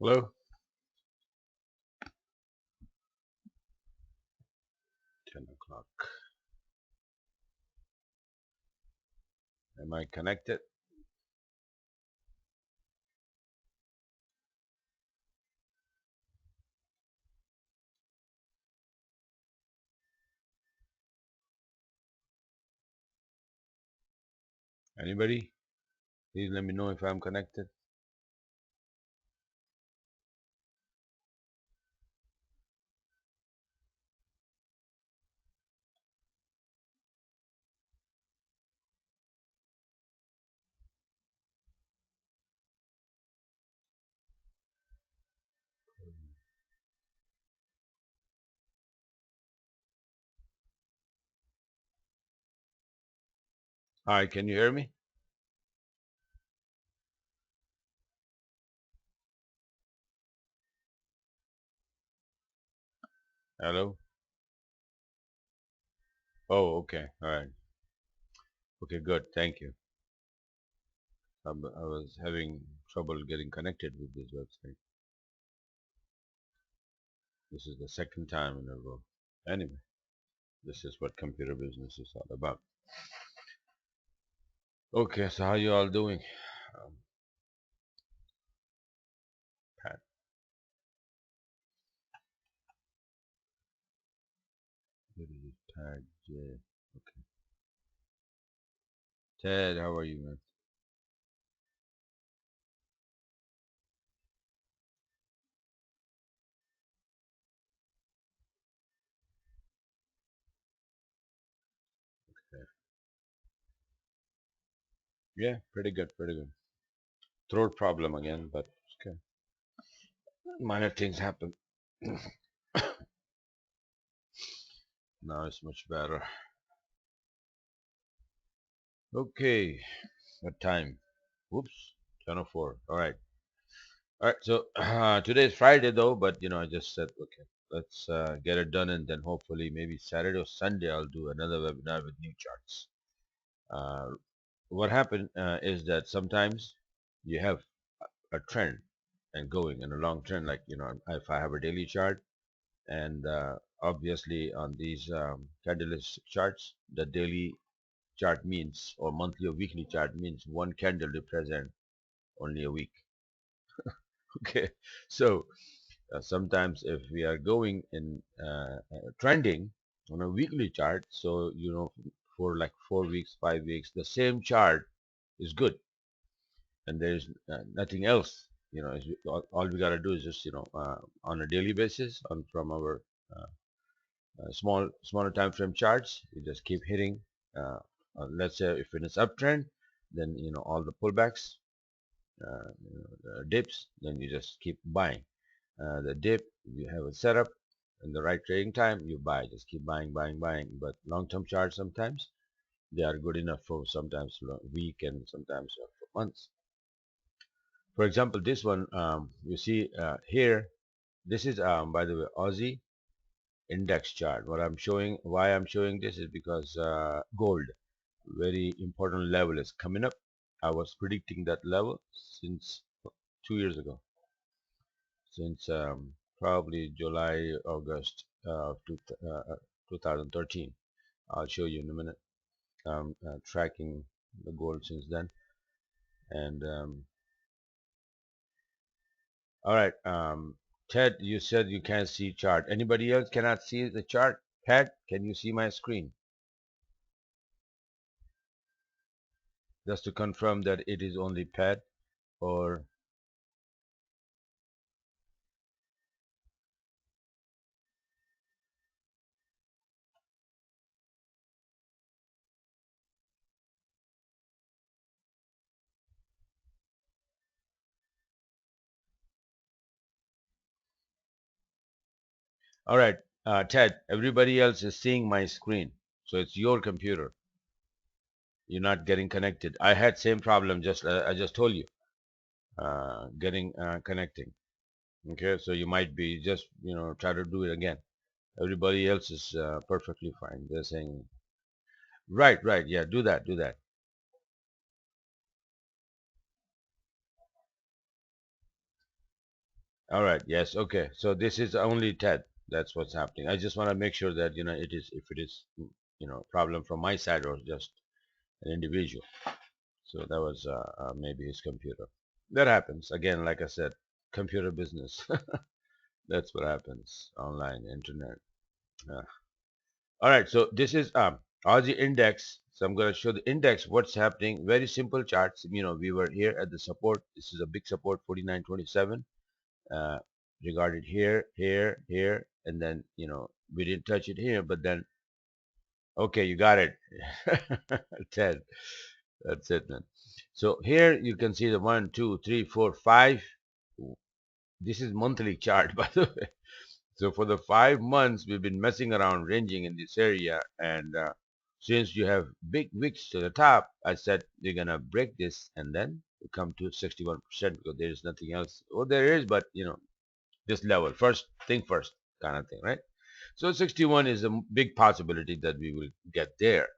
Hello? 10 o'clock. Am I connected? Anybody? Please let me know if I'm connected. Hi, can you hear me? Hello? Oh, okay. All right. Okay, good. Thank you. I was having trouble getting connected with this website. This is the second time in a row. Anyway, this is what computer business is all about. Okay, so how you all doing? Um, Pat, what is it? Pat J. Okay. Ted, how are you, man? Okay. Yeah, pretty good, pretty good. Throat problem again, but okay. Minor things happen. Now it's much better. Okay, what time? Whoops, 10:04. All right, all right. So today is Friday though, but I just said okay, let's get it done, and then hopefully maybe Saturday or Sunday I'll do another webinar with new charts. Uh, what happened is that sometimes you have a trend and going in a long trend, like if I have a daily chart, and obviously on these candlestick charts, the daily chart means, or monthly or weekly chart means, one candle represent only a week. Okay, so sometimes if we are going in trending on a weekly chart, so for like 4 weeks, 5 weeks, the same chart is good, and there's nothing else. All we gotta do is just on a daily basis, on from our uh, smaller time frame charts, you just keep hitting. Uh, let's say if it's uptrend, then all the pullbacks, the dips, then you just keep buying. The dip, you have a setup in the right trading time, you buy. Just keep buying, buying, buying. But long-term charts sometimes they are good enough for sometimes week and sometimes for months. For example, this one you see here. This is by the way Aussie index chart. What I'm showing, why I'm showing this is because gold, very important level is coming up. I was predicting that level since 2 years ago, since probably July, August of 2013. I'll show you in a minute. Tracking the gold since then. And all right, Ted, you said you can't see chart. Anybody else cannot see the chart? Pat, can you see my screen? Just to confirm that it is only Pat, or all right, Ted, everybody else is seeing my screen, so it's your computer. You're not getting connected. I had same problem. Just I just told you, getting connecting. Okay, so you might be just try to do it again. Everybody else is perfectly fine. They're saying right, right, yeah, do that, do that. All right. Yes. Okay. So this is only TED. That's what's happening. I just want to make sure that it is, if it is problem from my side or just an individual. So that was maybe his computer. That happens again. Like I said, computer business. That's what happens online, internet. Uh, all right. So this is Aussie index. So I'm going to show the index. What's happening? Very simple charts. We were here at the support. This is a big support, 49.27. uh, regarded here, here, here, and then we didn't touch it here, but then okay, you got it. 10. That's it, man. So here you can see the 1, 2, 3, 4, 5. This is monthly chart, by the way. So for the 5 months, we've been messing around, ranging in this area, and since you have big wicks to the top, I said we're gonna break this, and then we come to 61% because there is nothing else. Well, there is, but this level first thing first kind of thing, right? So 61 is a big possibility that we will get there,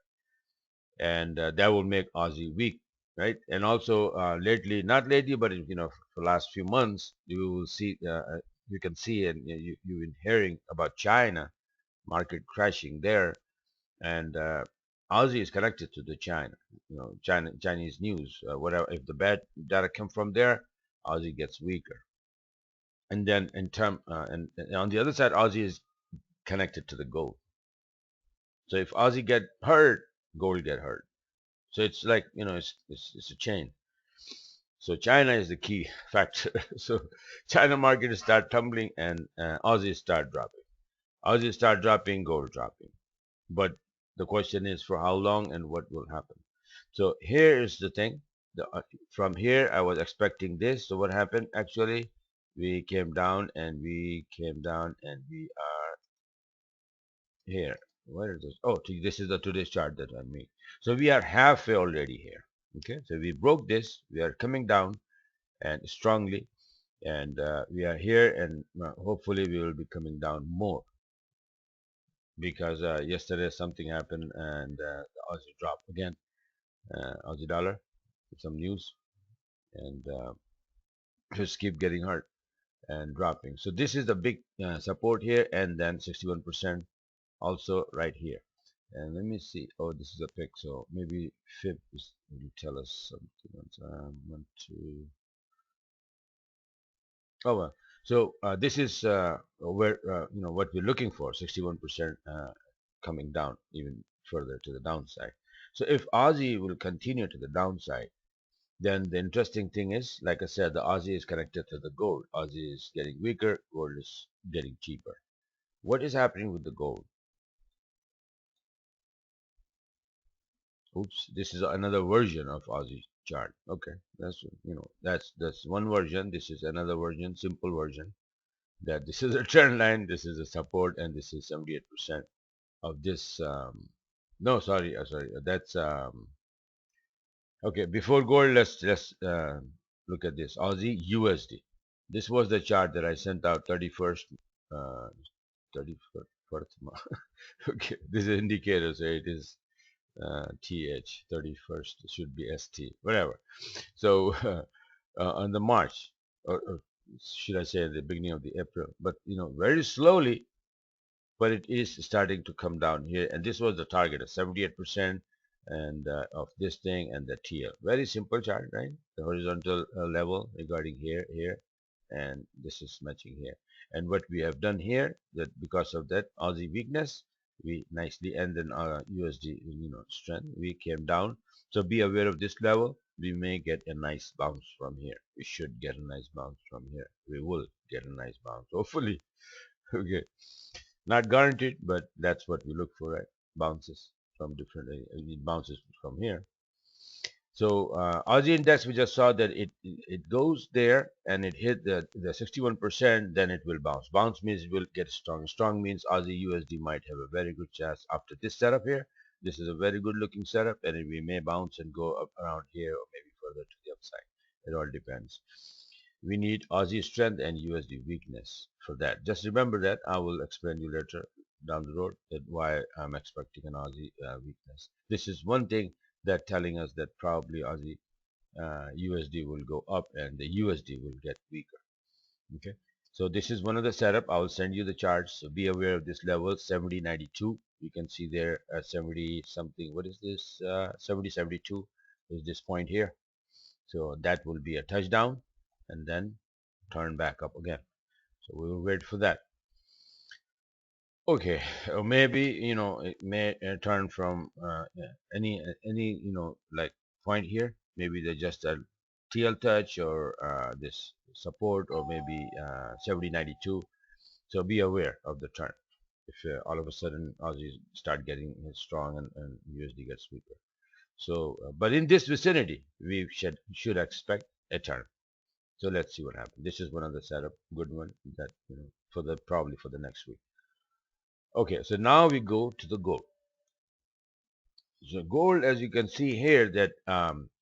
and that will make Aussie weak, right? And also lately, not lately, but for the last few months, you will see, you can see, and you've been hearing about China market crashing there, and Aussie is connected to the China, Chinese news, whatever. If the bad data come from there, Aussie gets weaker. And then and on the other side, Aussie is connected to the gold. So if Aussie get hurt, gold get hurt. So it's like it's a chain. So China is the key factor. So China market start tumbling and Aussie start dropping. Aussie start dropping, gold dropping. But the question is for how long and what will happen. So here is the thing. From here, I was expecting this. So what happened? Actually, we came down and we came down and we here. Where is this? Oh, this is the today's chart that I made. So we are halfway already here. Okay, so we broke this. We are coming down and strongly, and we are here, and hopefully we will be coming down more because yesterday something happened and the Aussie dropped again, Aussie dollar, some news, and just keep getting hurt and dropping. So this is the big support here, and then 61% also right here. And let me see. Oh, this is a pick, so maybe Fib will tell us something. One, two. Oh, well. So this is where what we're looking for. 61% coming down even further to the downside. So if Aussie will continue to the downside, then the interesting thing is, like I said, the Aussie is connected to the gold. Aussie is getting weaker. Gold is getting cheaper. What is happening with the gold? Oops, this is another version of Aussie chart. Okay, that's one version. This is another version, simple version. That this is a trend line, this is a support, and this is 78% of this. No, sorry, sorry. That's okay. Before gold, let's look at this Aussie USD. This was the chart that I sent out 31st, 31st. Okay, this is indicator, so it is TH 31st. It should be ST, whatever. So on the March, or should I say at the beginning of the April, but very slowly, but it is starting to come down here, and this was the target of 78% and of this thing and the TL. Very simple chart, right? The horizontal level regarding here, and this is matching here. And what we have done here, that because of that Aussie weakness, we nicely, and then our USD strength, we came down. So be aware of this level. We may get a nice bounce from here. We should get a nice bounce from here. We will get a nice bounce, hopefully. Okay, not guaranteed, but that's what we look for, right? Bounces from different, it bounces from here. So Aussie index, we just saw that it goes there and it hit the 61%, then it will bounce. Bounce means it will get strong. Strong means Aussie USD might have a very good chance after this setup here. This is a very good looking setup, and we may bounce and go up around here or maybe further to the upside. It all depends. We need Aussie strength and USD weakness for that. Just remember that. I will explain you later down the road that why I'm expecting an Aussie weakness. This is one thing that telling us that probably Aussie USD will go up and the USD will get weaker. Okay. So this is one of the setup. I will send you the charts. So be aware of this level 70.92. You can see there 70 something. What is this? 70.72 is this point here. So that will be a touchdown and then turn back up again. So we will wait for that. Okay, or maybe it may turn from any like point here. Maybe they just a TL touch or this support or maybe 70.92. So be aware of the turn. If all of a sudden Aussie start getting strong and USD gets weaker. So, but in this vicinity, we should expect a turn. So let's see what happens. This is one of the setup, good one that for the probably for the next week. Okay, so now we go to the gold. So gold, as you can see here, that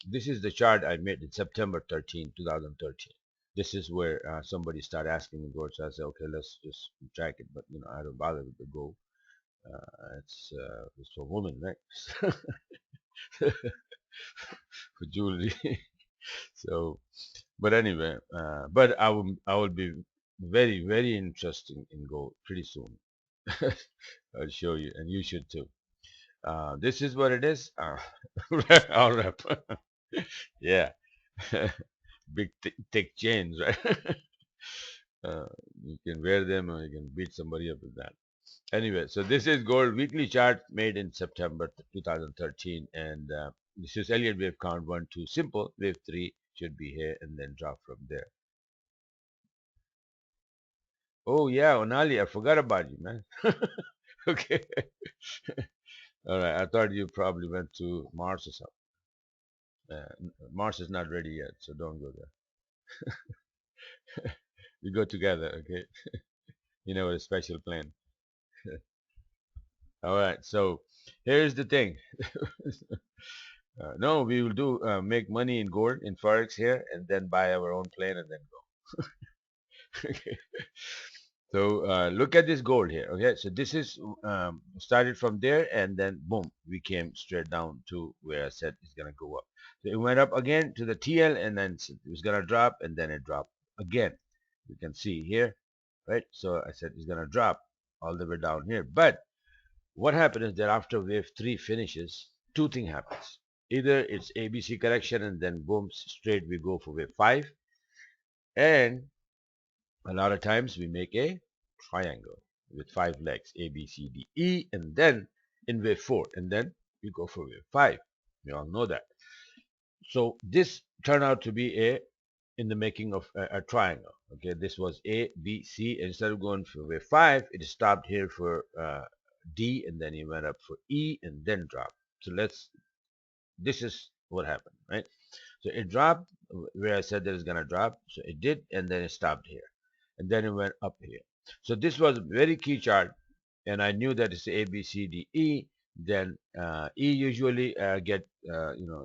this is the chart I made in September 2013. This is where somebody started asking me gold, so I said, okay, let's just track it. But I don't bother with the gold. It's for women, right? For jewelry. So, but anyway, but I will be very interesting in gold pretty soon. I'll show you, and you should too. This is what it is. I'll wrap. Yeah, big thick chains, right? uh, you can wear them, or you can beat somebody up with that. Anyway, so this is gold weekly chart made in September 2013, and this is Elliott wave count 1, 2, simple. Wave 3 should be here and then drop from there. Oh yeah, Onali, I forgot about you, man. Okay. All right. I thought you probably went to Mars or something. Mars is not ready yet, so don't go there. We go together, okay? With a special plane. All right. So here's the thing. No, we will do make money in gold in forex here, and then buy our own plane and then go. Okay. So look at this gold here. Okay, so this is started from there, and then boom, we came straight down to where I said it's gonna go up. So it went up again to the TL, and then it was gonna drop, and then it dropped again. You can see here, right? So I said it's gonna drop all the way down here. But what happened is that after wave 3 finishes, two things happens. Either it's ABC correction, and then boom, straight we go for wave 5, and a lot of times we make a triangle with 5 legs, A, B, C, D, E, and then in wave 4, and then we go for wave 5. We all know that. So this turned out to be in the making of a triangle. Okay, this was A, B, C. Instead of going for wave 5, it stopped here for D, and then it went up for E, and then dropped. So this is what happened, right? So it dropped where I said that it's gonna drop. So it did, and then it stopped here, and then it went up here. So this was a very key chart, and I knew that it's A, B, C, D, E. Then E usually get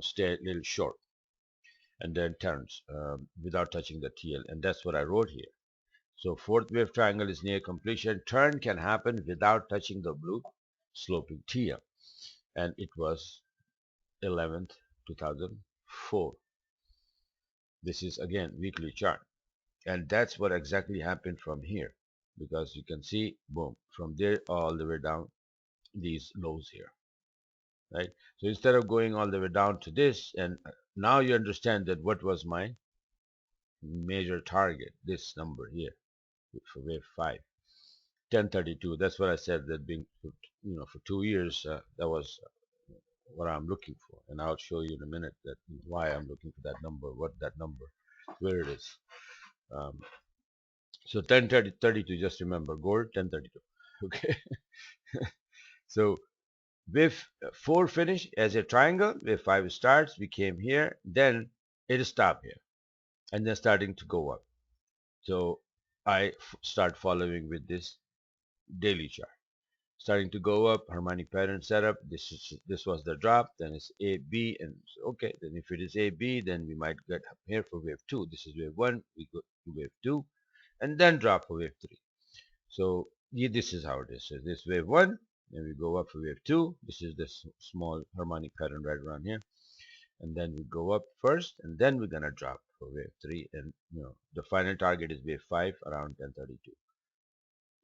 stay a little short, and then turns without touching the TL, and that's what I wrote here. So fourth wave triangle is near completion. Turn can happen without touching the blue sloping TL, and it was 11th 2004. This is again weekly chart, and that's what exactly happened from here, because you can see boom from there all the way down these lows here, right? So instead of going all the way down to this, and now you understand that what was my major target, this number here for wave 5, 1032. That's what I said, that being for 2 years, that was what I'm looking for, and I'll show you in a minute that why I'm looking for that number, what that number, where it is. um, So 1032, just remember gold 1032. Okay. So wave 4 finish as a triangle, wave 5 starts, we came here, then it stopped here, and then starting to go up. So I start following with this daily chart. Starting to go up, harmonic pattern setup. This was the drop, then it's A, B, and okay, then if it is A, B, then we might get up here for wave 2. This is wave 1, we go to wave 2, and then drop for wave 3. So yeah, this is how it is. So this wave 1, then we go up for wave 2. This is this small harmonic pattern right around here. and then we go up first, and then we're gonna drop for wave 3, and the final target is wave 5 around 1032.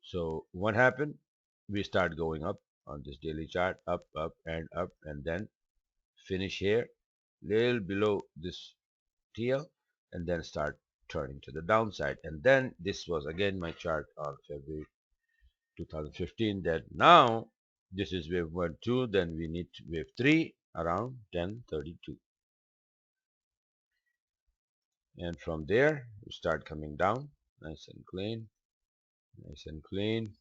So what happened? We start going up on this daily chart, up, up, and then finish here, little below this TL, and then start turning to the downside. And then this was again my chart on February 2015, that now this is wave 1, 2, then we need wave 3 around 1032. And from there, we start coming down, nice and clean, nice and clean.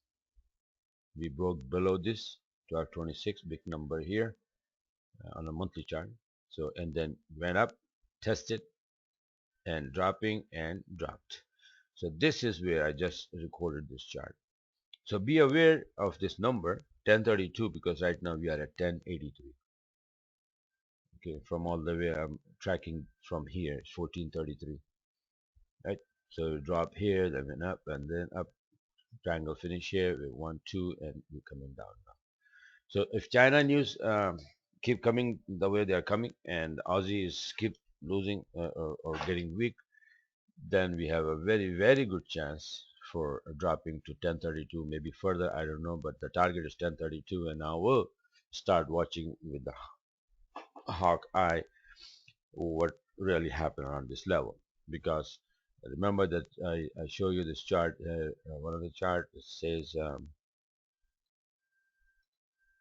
We broke below this 1226, big number here on a monthly chart. So, and then went up, tested, and dropping and dropped. So this is where I just recorded this chart. So be aware of this number 1032, because right now we are at 1083. Okay, from all the way I'm tracking from here, 1433, right? So drop here, then went up, and then up, triangle finish here with 1, 2, and we're coming down now. So if China news keep coming the way they are coming, and Aussies keep losing or getting weak, then we have a very, very good chance for dropping to 1032, maybe further, I don't know, but the target is 1032, and now we'll start watching with the hawk eye what really happened on this level. Because remember that I show you this chart, one of the chart says,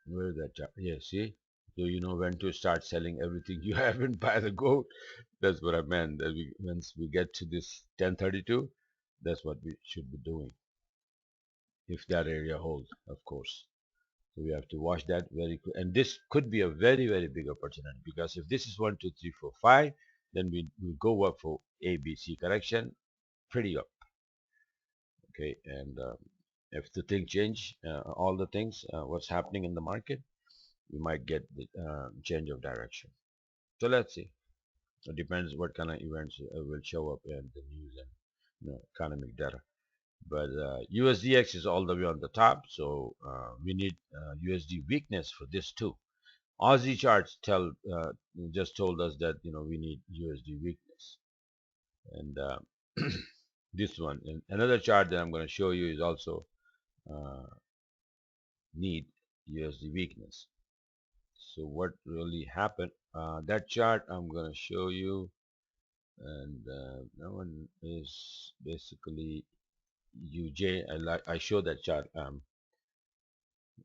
where is that chart? Yeah, see? Do you know when to start selling everything you have and buy the gold? That's what I meant. That once we get to this 1032, that's what we should be doing. If that area holds, of course. So we have to watch that very quick. And this could be a very, very big opportunity, because if this is 1, 2, 3, 4, 5, then we will go up for A, B, C correction, pretty up. Okay, and if the thing change, all the things, what's happening in the market, we might get the change of direction. So let's see. It depends what kind of events will show up in the news and economic data. But USDX is all the way on the top, so we need USD weakness for this too. Aussie charts just told us that we need USD weakness, and this one, and another chart that I'm going to show you is also uh, need USD weakness. So what really happened? That chart I'm going to show you, and that one is basically UJ. I showed that chart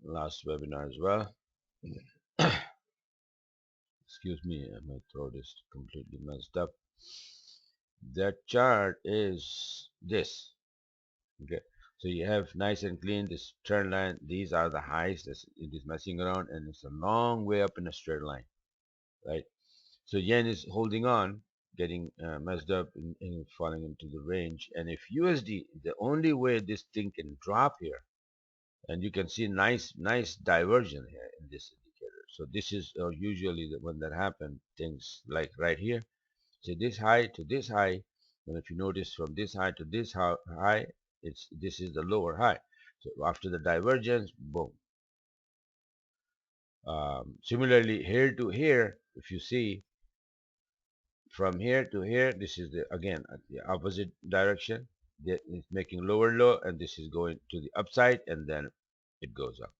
last webinar as well. Excuse me, my throat is completely messed up. That chart is this. Okay, so you have nice and clean this trend line. These are the highs. It is messing around, and it's a long way up in a straight line, right? So yen is holding on, getting messed up and falling into the range. And if USD, the only way this thing can drop here, and you can see nice diversion here in this indicator. So this is usually when that happens, things like right here. So this high to this high, and if you notice from this high to this high, this is the lower high. So after the divergence, boom. Similarly, here to here, if you see from here to here, this is again the opposite direction. It's making lower low, and this is going to the upside, and then it goes up.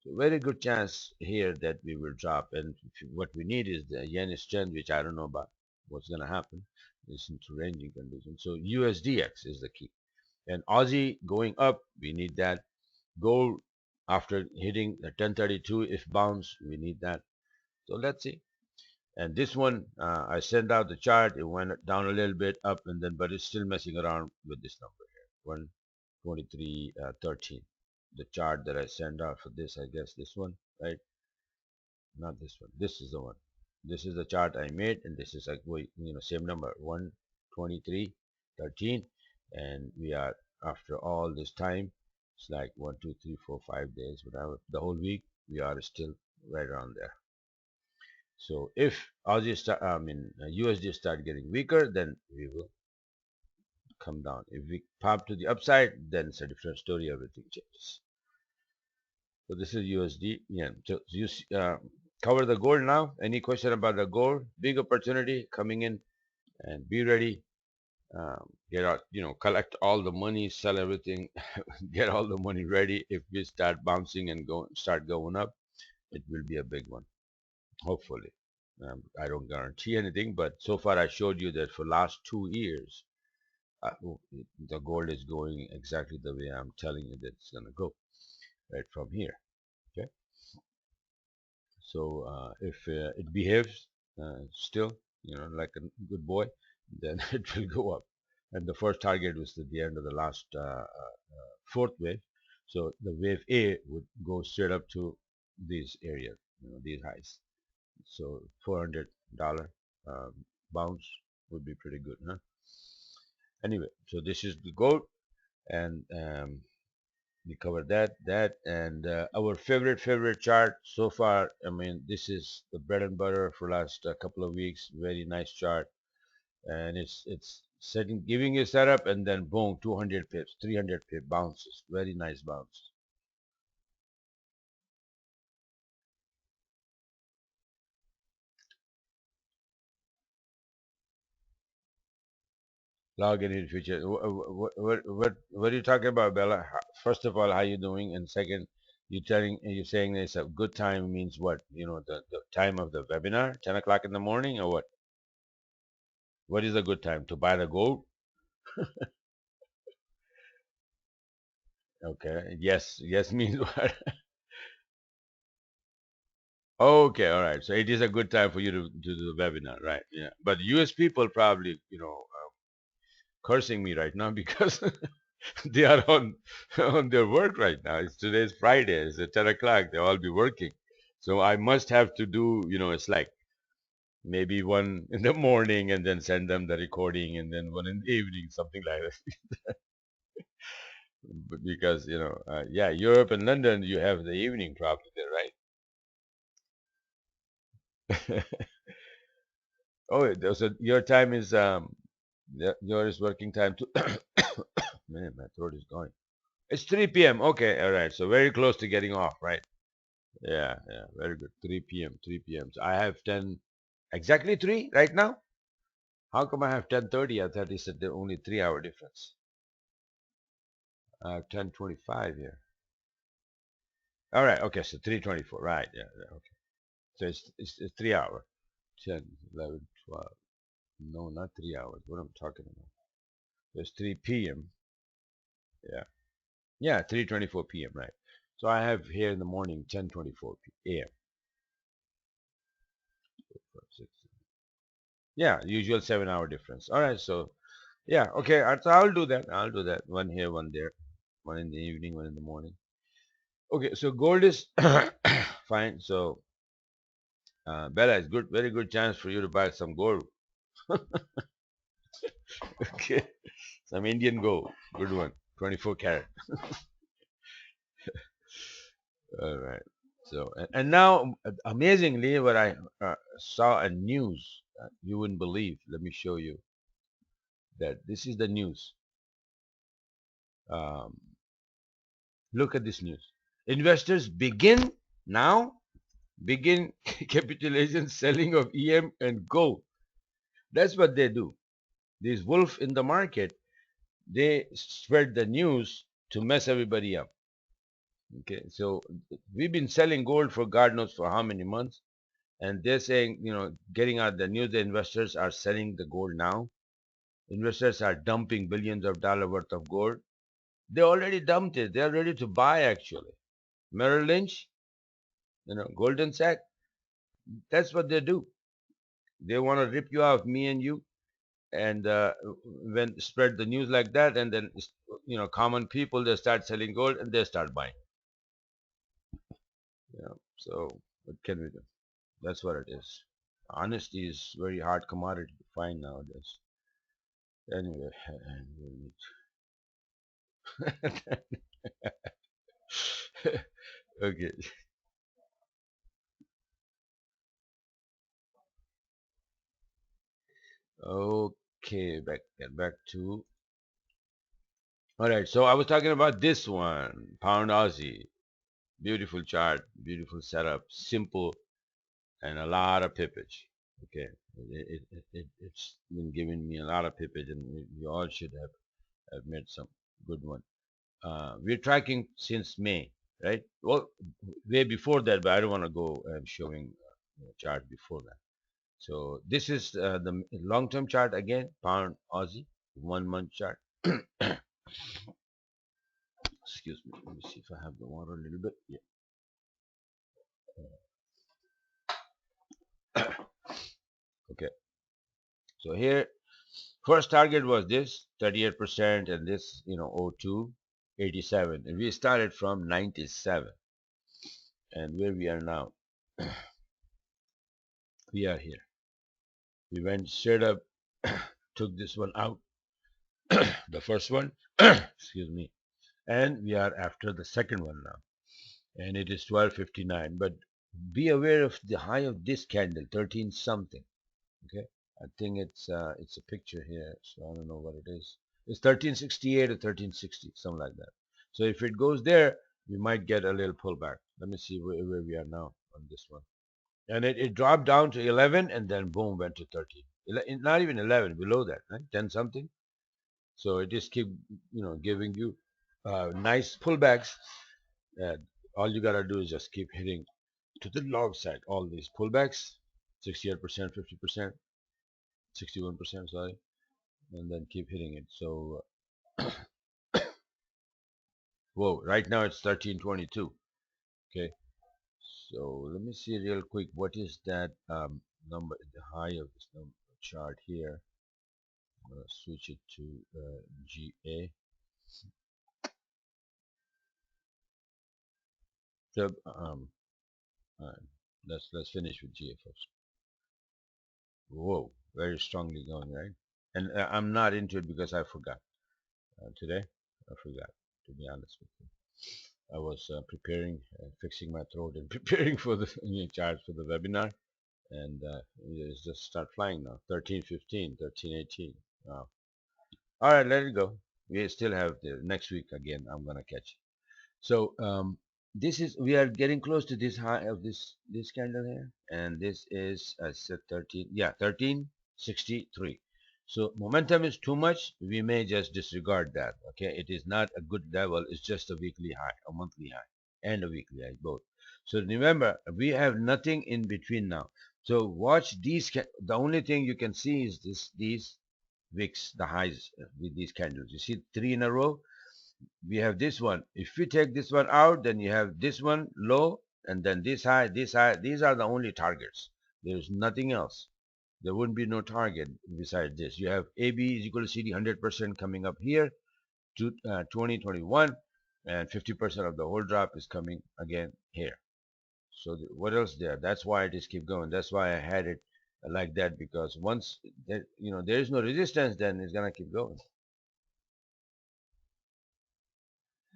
So very good chance here that we will drop, and what we need is the yen strength, which I don't know about what's going to happen. It's into ranging conditions. So USDX is the key, and Aussie going up, we need that. Gold after hitting the 1032, if bounce, we need that. So let's see. And this one, I sent out the chart. It went down a little bit up, and then but it's still messing around with this number here, 123.13. The chart that I sent out for this, I guess this one, right? Not this one. This is the one. This is the chart I made, and this is like same number, 123.13, and we are after all this time. It's like 1, 2, 3, 4, 5 days, whatever. The whole week we are still right around there. So if USD start getting weaker, then we will come down. If we pop to the upside, then it's a different story. Everything changes. So this is USD yen. So you see, cover the gold now. Any question about the gold? Big opportunity coming in, and be ready. Get out, collect all the money, sell everything, get all the money ready. If we start bouncing and start going up, it will be a big one. Hopefully, I don't guarantee anything, but so far I showed you that for last 2 years, uh, the gold is going exactly the way I'm telling you that it's gonna go right from here. Okay, so if it behaves still, like a good boy, then it will go up. And the first target was at the end of the last fourth wave. So the wave A would go straight up to these areas, these highs. So $400 um, bounce would be pretty good, huh? Anyway, so this is the gold, and we covered that, and our favorite chart so far. I mean, this is the bread and butter for last couple of weeks. Very nice chart, and it's setting, giving you a setup, and then boom, 200 pips, 300 pip bounces. Very nice bounce. Log in future. What are you talking about, Bella? First of all, how you doing? And second, you saying it's a good time means what? The time of the webinar, 10 o'clock in the morning, or what? What is a good time to buy the gold? Okay. Yes. Yes means what? Okay. All right. So it is a good time for you to do the webinar, right? Yeah. But U.S. people probably, cursing me right now because they are on their work right now. Today's Friday. It's at 10 o'clock. They'll all be working. So I must have to do, it's like maybe one in the morning and then send them the recording and then one in the evening, something like that. Because, yeah, Europe and London, you have the evening probably there, right? Oh, so your time is, yours working time too. Man, my throat is going. It's 3 p.m. Okay, all right. So very close to getting off, right? Yeah, yeah, very good. 3 p.m., 3 p.m. So I have 10, exactly 3 right now? How come I have 10:30? I thought you said the only 3 hour difference. I have 10:25 here. All right, okay, so 3:24, right, yeah, yeah, okay. So it's 3 hour. 10, 11, 12. No, not 3 hours. What I'm talking about. It's 3 p.m. Yeah. Yeah, 3:24 p.m., right. So I have here in the morning 10:24 a.m. Yeah, usual 7 hour difference. All right, so yeah, okay. So I'll do that. I'll do that. One here, one there, one in the evening, one in the morning. Okay, so gold is fine. So Bella, is good, very good chance for you to buy some gold. Okay, some Indian gold, good one, 24 karat. All right. So and now, amazingly, what I saw a news you wouldn't believe. Let me show you that this is the news. Um, Look at this news. Investors begin capitulation selling of EM and gold. That's what they do. These wolf in the market, they spread the news to mess everybody up. Okay, so we've been selling gold for God knows for how many months, and they're saying, getting out the news, the investors are selling the gold now. Investors are dumping billions of dollars worth of gold. They already dumped it. They're ready to buy actually. Merrill Lynch, Golden Sachs, that's what they do. They want to rip you off, me and you, and when spread the news like that, and then common people, they start selling gold and they start buying. So what can we do? That's what it is. Honesty is very hard commodity to find nowadays. Anyway, and okay, okay, get back to. All right, so I was talking about this one, pound Aussie. Beautiful chart, beautiful setup, simple. and a lot of pippage. Okay, it's been giving me a lot of pippage, and we all should have made some good one. We're tracking since May, right? Well, way before that, but I don't want to go showing chart before that. So this is the long-term chart again, pound Aussie, 1 month chart. Excuse me. Let me see if I have the water a little bit. Yeah. Okay. So here, first target was this 38%, and this, 02, 87, and we started from 97, and where we are now, we are here. We went straight up, took this one out, the first one, excuse me, and we are after the second one now, and it is 12:59. But be aware of the high of this candle, 13 something. Okay, I think it's a picture here, so I don't know what it is. It's 1368 or 1360, something like that. So if it goes there, we might get a little pullback. Let me see where we are now on this one. And it dropped down to 11, and then boom, went to 13. Not even 11, below that, right? 10 something. So it just keep, giving you nice pullbacks. And all you gotta do is just keep hitting to the long side. All these pullbacks, 68%, 50%, 61%, sorry, and then keep hitting it. So, whoa, right now it's 1322. Okay, so let me see real quick. What is that number, the high of this number chart here? I'm gonna switch it to GA. So, all right, let's finish with GA first. Whoa, very strongly going, right? And I'm not into it because I forgot today. I forgot, to be honest with you. I was preparing, fixing my throat, and preparing for the charge for the webinar, and it's just start flying now. 13:15, 13:18. Wow. All right, let it go. We still have the next week again. I'm gonna catch. So this is, we are getting close to this high of this candle here, and this is, I said 13, yeah, 1363. So momentum is too much. We may just disregard that. Okay, it is not a good level. It's just a weekly high, a monthly high, and a weekly high both. So remember, we have nothing in between now. So watch these. The only thing you can see is these wicks, the highs with these candles. You see three in a row. We have this one. If we take this one out, then you have this one low, and then this high, this high. These are the only targets. There's nothing else. There wouldn't be no target besides this. You have AB is equal to CD 100% coming up here to 2021, and 50% of the whole drop is coming again here. So what else there? That's why I just keep going. That's why I had it like that, because once there, there is no resistance, then it's gonna keep going.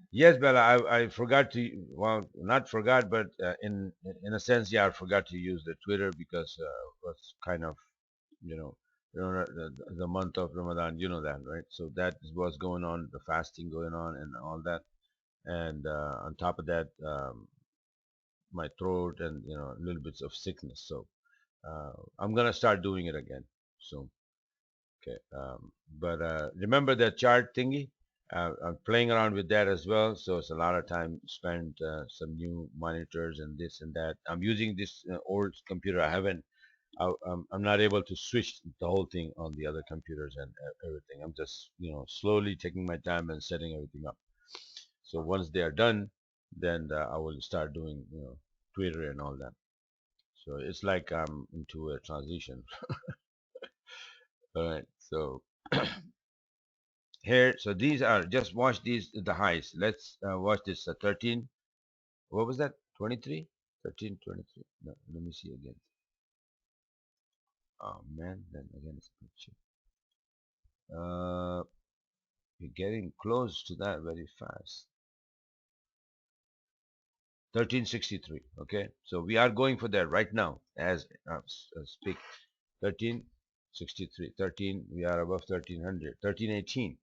Yes, Bella, I forgot to, well, not forgot, but in a sense, yeah, I forgot to use the Twitter because it was kind of, you know, the month of Ramadan, you know that, right? So that is what's going on, the fasting going on, and all that, and on top of that, my throat and little bits of sickness. So I'm gonna start doing it again soon. Okay. But remember that chart thingy? I'm playing around with that as well. So it's a lot of time spent, some new monitors and this and that. I'm using this old computer. I'm not able to switch the whole thing on the other computers and everything. I'm just, slowly taking my time and setting everything up. So once they are done, then I will start doing, Twitter and all that. So it's like I'm into a transition. All right. So here, so these are, just watch these, the highs. Let's watch this, 13, what was that, 23, 13, 23. No, let me see again. Oh man, then again it's a picture. We're getting close to that very fast. 1363. Okay, so we are going for that right now as speak. 1363, 13, we are above 1300, 1318.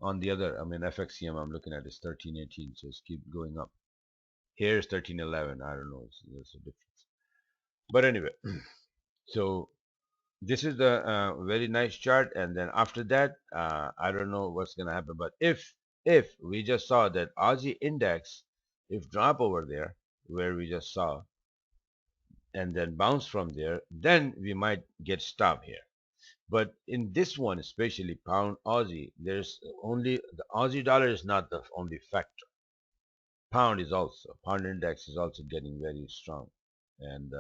On the other, I mean, FXCM I'm looking at is 1318, so it's keep going up. Here's 1311. I don't know. There's a difference. But anyway, so this is the very nice chart, and then after that, I don't know what's gonna happen. But if we just saw that Aussie index, if drop over there where we just saw, and then bounce from there, then we might get stopped here. But in this one, especially pound Aussie, there's only the Aussie dollar is not the only factor. Pound is also pound index is also getting very strong, and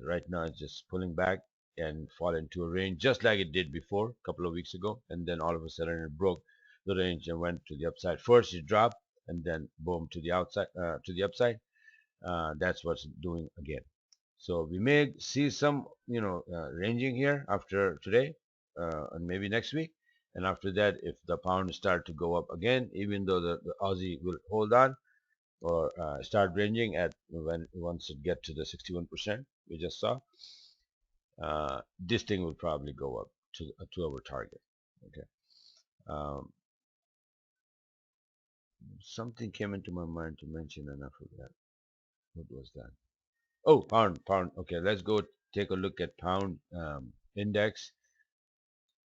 right now it's just pulling back and fall into a range just like it did before a couple of weeks ago, and then all of a sudden it broke the range and went to the upside. First it dropped, and then boom to the outside to the upside. That's what's doing again. So we may see some, ranging here after today, and maybe next week. And after that, if the pound start to go up again, even though the Aussie will hold on or start ranging at when once it get to the 61% we just saw, this thing will probably go up to our target. Okay. Um, Something came into my mind to mention, and I forgot. What was that? Oh, pound. Okay, let's go take a look at pound index,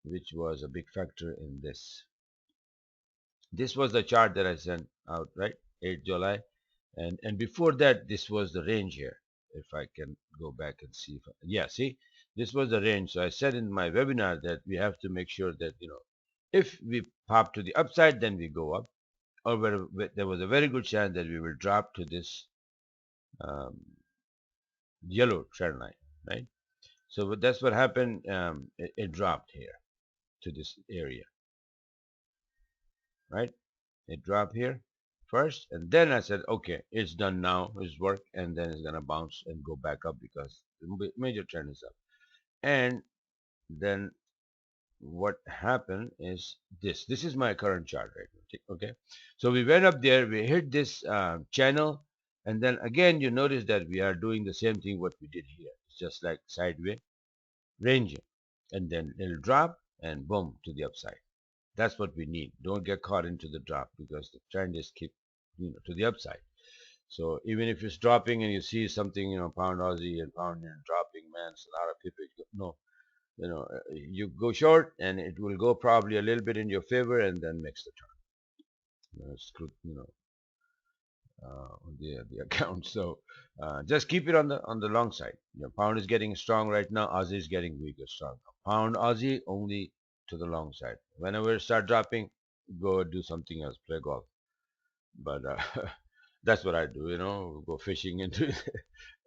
which was a big factor in this. This was the chart that I sent out, right? 8 July. And before that, this was the range here. If I can go back and see. Yeah, see, this was the range. So I said in my webinar that we have to make sure that, if we pop to the upside, then we go up. Or there was a very good chance that we will drop to this um, yellow trend line, right? So that's what happened. It dropped here to this area, right? It dropped here first, and then I said, okay, it's done now, it's work, and then it's gonna bounce and go back up because the major trend is up. And then what happened is this. This is my current chart right now. Okay, so we went up there, we hit this channel, and then again you notice that we are doing the same thing what we did here. It's just like sideways ranging, and then it'll drop and boom to the upside. That's what we need. Don't get caught into the drop because the trend is keep to the upside. So even if it's dropping and you see something, pound Aussie and pound yen dropping, man, it's a lot of people go, no, you go short and it will go probably a little bit in your favor and then makes the turn. Screw, on the account. So just keep it on the long side. Pound is getting strong right now. Aussie is getting weaker, strong. Pound Aussie only to the long side. Whenever it start dropping, go do something else, play golf. But that's what I do. Go fishing into it.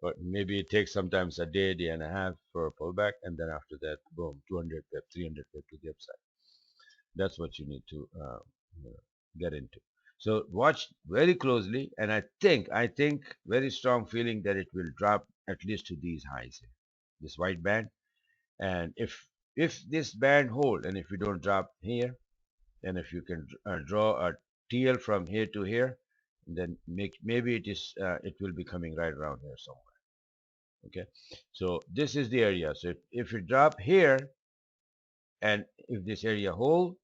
But maybe it takes sometimes a day, day and a half for a pullback, and then after that, boom, 200 pip, 300 pip to the upside. That's what you need to you know, get into. So watch very closely, and I think very strong feeling that it will drop at least to these highs here, this white band. And if this band hold, and if you don't drop here, and if you can draw a TL from here to here, then maybe it will be coming right around here somewhere. Okay, so this is the area. So if you drop here, and if this area hold,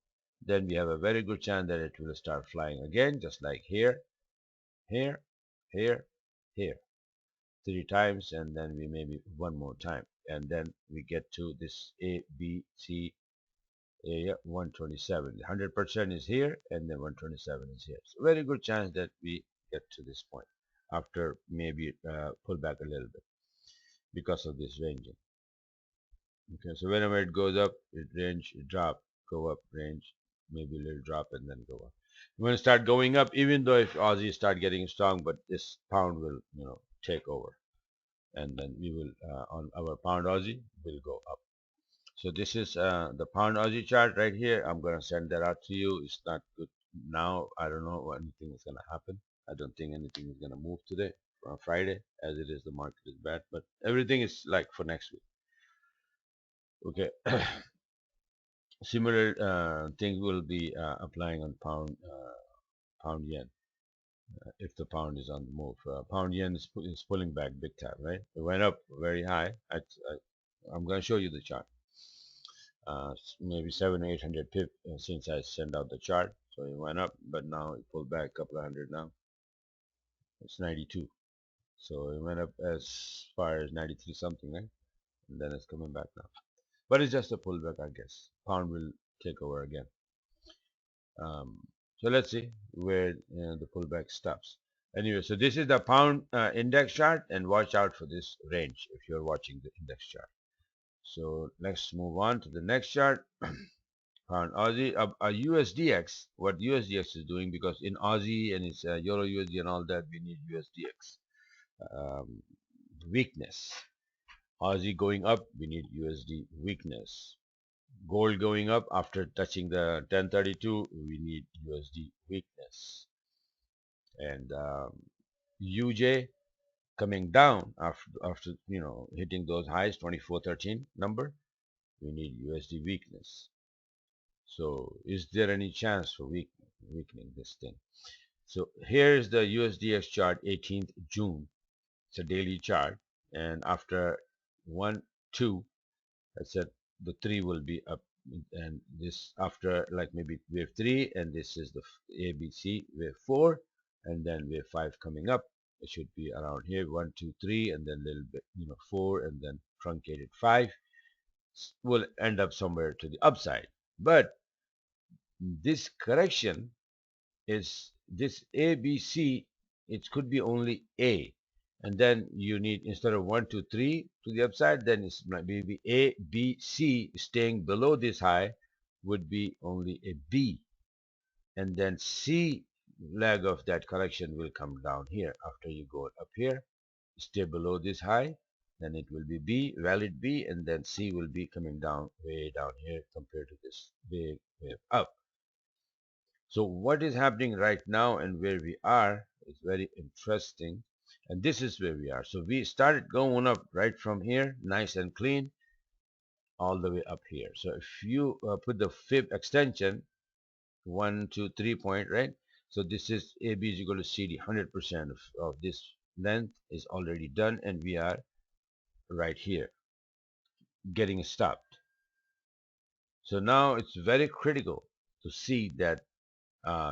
then we have a very good chance that it will start flying again, just like here, here, here, here, 3 times, and then we maybe one more time, and then we get to this A, B, C area 127. 100% is here, and then 127 is here. So very good chance that we get to this point after maybe pull back a little bit because of this ranging. Okay, so whenever it goes up, it range, it drop, go up, range, maybe a little drop, and then go up. When it start going up, even though if Aussie start getting strong, but this pound will, take over, and then we will on our pound Aussie will go up. So this is the pound Aussie chart right here. I'm gonna send that out to you. It's not good now. I don't know what anything is gonna happen. I don't think anything is gonna move today on Friday, as it is the market is bad. But everything is like for next week. Okay. Similar thing will be applying on pound yen if the pound is on the move. Pound yen is pulling back big time, right? It went up very high. I'm going to show you the chart. Maybe 700-800 pip since I sent out the chart. So it went up, but now it pulled back a couple of hundred now. It's 92. So it went up as far as 93 something, right? And then it's coming back now. But it's just a pullback, I guess. Pound will take over again. Um, so let's see where the pullback stops. Anyway, so this is the pound index chart, and watch out for this range if you're watching the index chart. So let's move on to the next chart. Pound Aussie, USDX, what USDX is doing, because in Aussie and it's Euro USD and all that, we need USDX um, weakness. Aussie going up, we need USD weakness. Gold going up after touching the 1032, we need USD weakness. And UJ coming down after hitting those highs 2413 number, we need USD weakness. So is there any chance for weakening this thing? So here's the USDX chart, 18th June. It's a daily chart, and after 1 2, I said the 3 will be up, and this after like maybe wave 3, and this is the ABC wave 4, and then wave 5 coming up. It should be around here, 1 2 3, and then a little bit 4, and then truncated 5 will end up somewhere to the upside. But this correction is this ABC, it could be only A. And then you need, instead of 1 2 3 to the upside, then it's maybe A, B, C staying below this high would be only a B. And then C leg of that correction will come down here after you go up here, stay below this high, then it will be B, valid B, and then C will be coming down way down here compared to this big wave up. So what is happening right now and where we are is very interesting. And this is where we are. So we started going up right from here, nice and clean, all the way up here. So if you put the fib extension, 1 2 3 point, right? So this is AB is equal to CD. 100% of this length is already done, and we are right here getting stopped. So now it's very critical to see that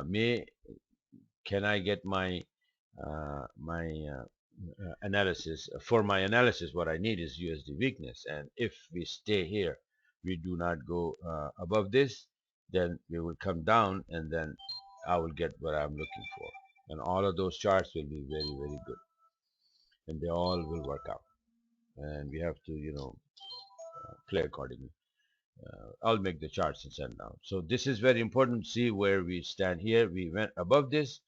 may can I get my my analysis. For my analysis, what I need is USD weakness, and if we stay here, we do not go above this, then we will come down, and then I will get what I'm looking for, and all of those charts will be very very good, and they all will work out, and we have to play accordingly. I'll make the charts and send down. So this is very important to see where we stand here. We went above this,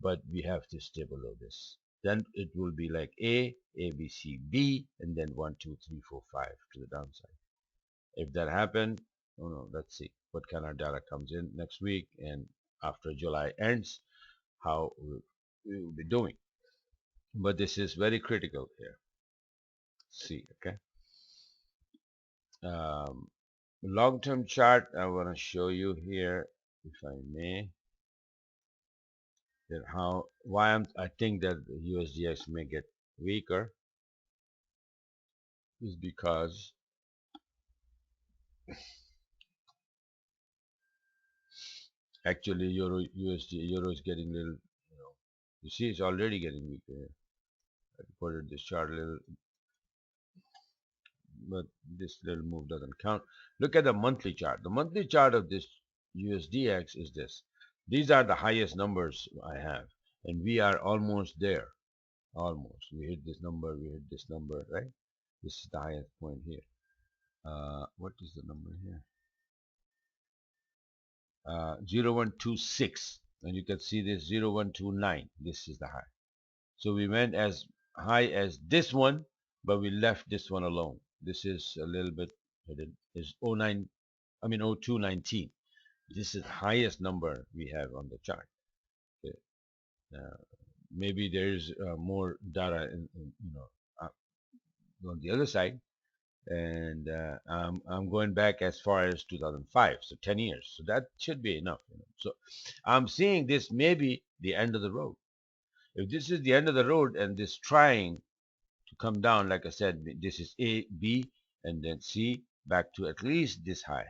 but we have to stay below this. Then it will be like A, B, C, B, and then 1, 2, 3, 4, 5 to the downside. If that happened, oh no, let's see what kind of data comes in next week, and after July ends, how we will be doing. But this is very critical here. See, okay. Um, Long-term chart I want to show you here, if I may, that I think that the USDX may get weaker is because actually euro is getting little, you see it's already getting weaker. I reported this chart a little, but this little move doesn't count. Look at the monthly chart. The monthly chart of this USDX is this. These are the highest numbers I have, and we are almost there. Almost. We hit this number, we hit this number, right? This is the highest point here. What is the number here? 0126, and you can see this 0129. This is the high. So we went as high as this one, but we left this one alone. This is a little bit hidden. Is 09, I mean 0219. This is the highest number we have on the chart. Okay. Uh, Maybe there's more data uh, on the other side, and I'm going back as far as 2005, so 10 years. So that should be enough. So I'm seeing this maybe the end of the road. If this is the end of the road and this trying to come down, like I said, this is A, B, and then C back to at least this high,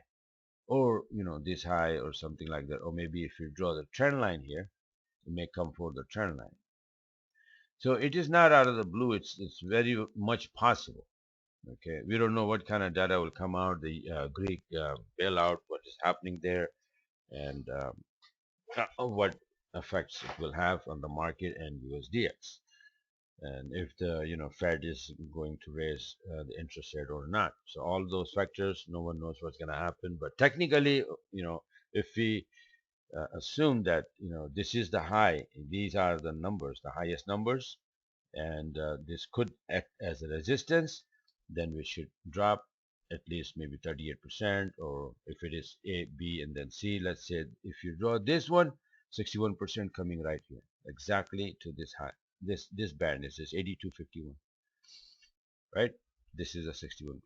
or this high or something like that. Or maybe if you draw the trend line here, it may come for the trend line. So it is not out of the blue. It's very much possible. Okay, we don't know what kind of data will come out, the Greek bailout, what is happening there, and what effects it will have on the market and USDX, and if the Fed is going to raise the interest rate or not. So all those factors, no one knows what's going to happen. But technically, if we assume that this is the high, these are the numbers, the highest numbers, and this could act as a resistance, then we should drop at least maybe 38%, or if it is A, B, and then C, let's say if you draw this one, 61% coming right here, exactly to this high. This band is this 82.51, right? This is a 61%.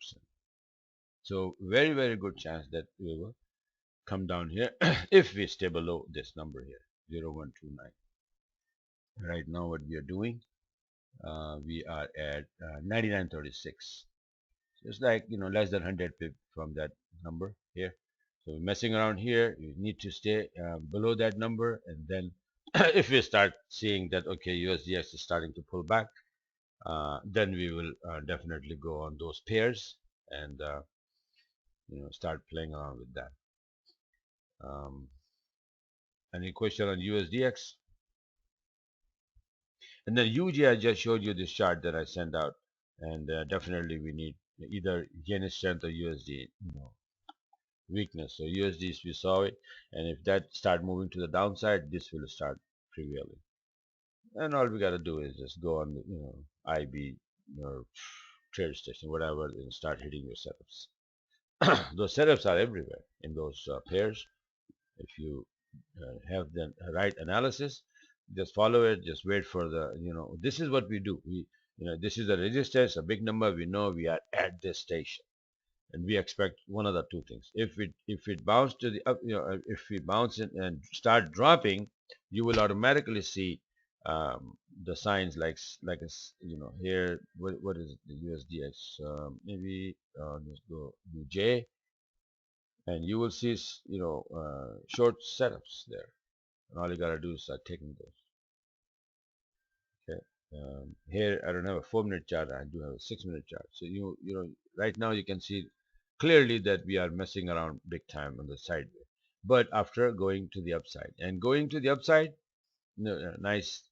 So very, very good chance that we will come down here if we stay below this number here, 0129. Right now what we are doing, we are at 99.36. Just like less than 100 pip from that number here. So messing around here, you need to stay below that number, and then if we start seeing that okay, USDX is starting to pull back, then we will definitely go on those pairs and start playing around with that. Any question on USDX? And then UG, I just showed you this chart that I sent out, and definitely we need either yen strength or USD weakness. So USD, we saw it, and if that start moving to the downside, this will start prevailing. And all we got to do is just go on the IB or trade station, whatever, and start hitting your setups. Those setups are everywhere in those pairs. If you have the right analysis, just follow it. Just wait for the this is what we do. We this is the resistance, a big number. We know we are at this station, and we expect one of the two things. If it bounce to the up, if we bounce it and start dropping, you will automatically see the signs like here. What is it, the USDX? Maybe let's go UJ, and you will see short setups there. And all you gotta do is start taking those. Okay. Here I don't have a 4-minute chart. I do have a 6-minute chart. So right now you can see clearly that we are messing around big time on the sideway. But after going to the upside, and going to the upside, nice